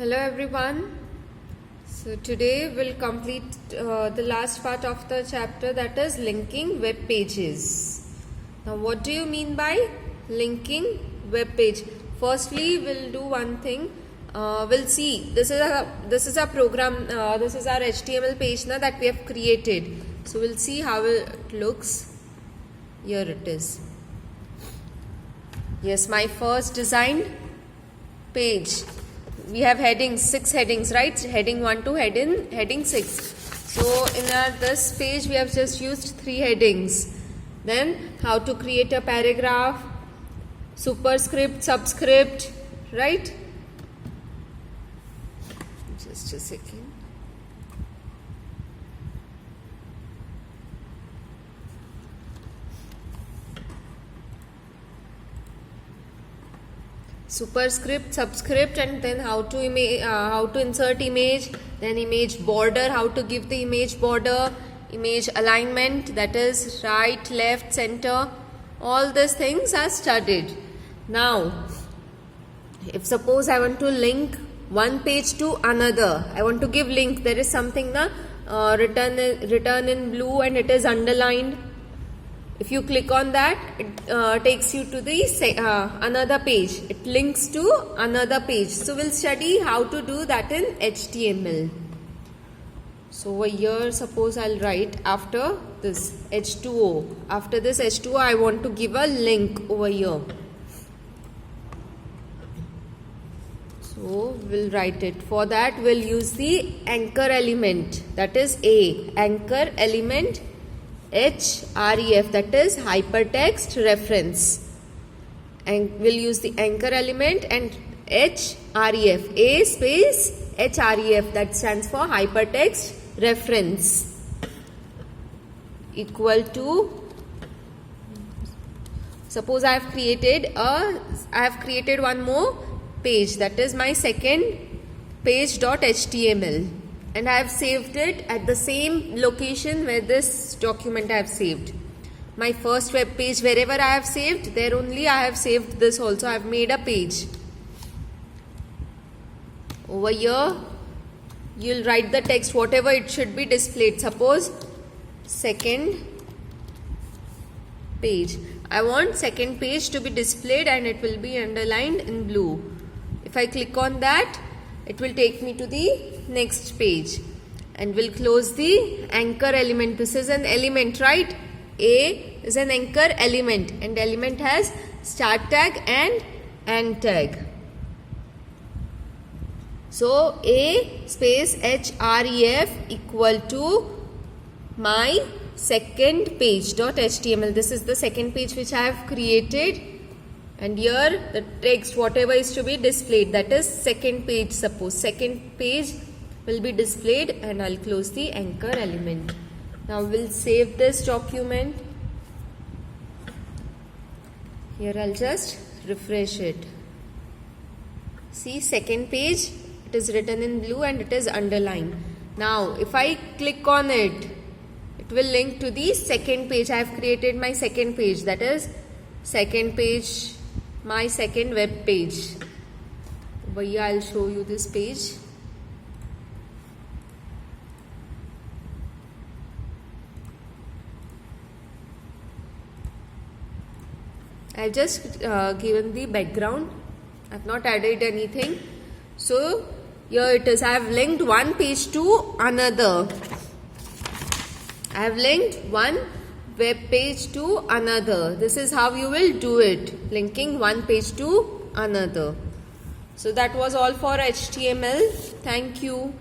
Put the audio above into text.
Hello everyone. So today we'll complete the last part of the chapter, that is linking web pages. Now what do you mean by linking web page? Firstly we'll do one thing. We'll see this is a program, this is our HTML page now that we have created. So we'll see how it looks. Here it is. Yes, my first designed page. We have headings, 6 headings, right? Heading 1 to heading 6. So in this page we have just used 3 headings. Then how to create a paragraph, superscript, subscript, right? Just a second. Superscript, subscript, and then how to insert image, then image border, how to give the image border, image alignment, that is right, left, center. All these things are studied. Now if suppose I want to link one page to another, I want to give link, there is something written in blue and it is underlined. If you click on that, it takes you to the another page. It links to another page. So we'll study how to do that in HTML. So over here, suppose I'll write after this H2O. After this H2O, I want to give a link over here. So we'll write it. For that, we'll use the anchor element. That is A. Anchor element href, that is hypertext reference, and we'll use the anchor element and href, a space href, that stands for hypertext reference, equal to, suppose I have created one more page, that is my second page.html, and I have saved it at the same location where this document I have saved. My first web page, wherever I have saved, there only I have saved this also. I have made a page. Over here, you'll write the text, whatever it should be displayed. Suppose second page. I want second page to be displayed and it will be underlined in blue. If I click on that, it will take me to the next page, and we'll close the anchor element. This is an element, right? A is an anchor element, and element has start tag and end tag. So A space href equal to my second page.html. This is the second page which I have created, and here the text, whatever is to be displayed, that is second page. Suppose second page will be displayed, and I'll close the anchor element. Now we'll save this document. Here I'll just refresh it. See, second page, it is written in blue and it is underlined. Now if I click on it, it will link to the second page. I have created my second page, that is second page, my second web page. Over here I'll show you this page. I've just given the background. I've not added anything. So here it is. I have linked one page to another. I have linked one web page to another. This is how you will do it, linking one page to another. So that was all for HTML. Thank you.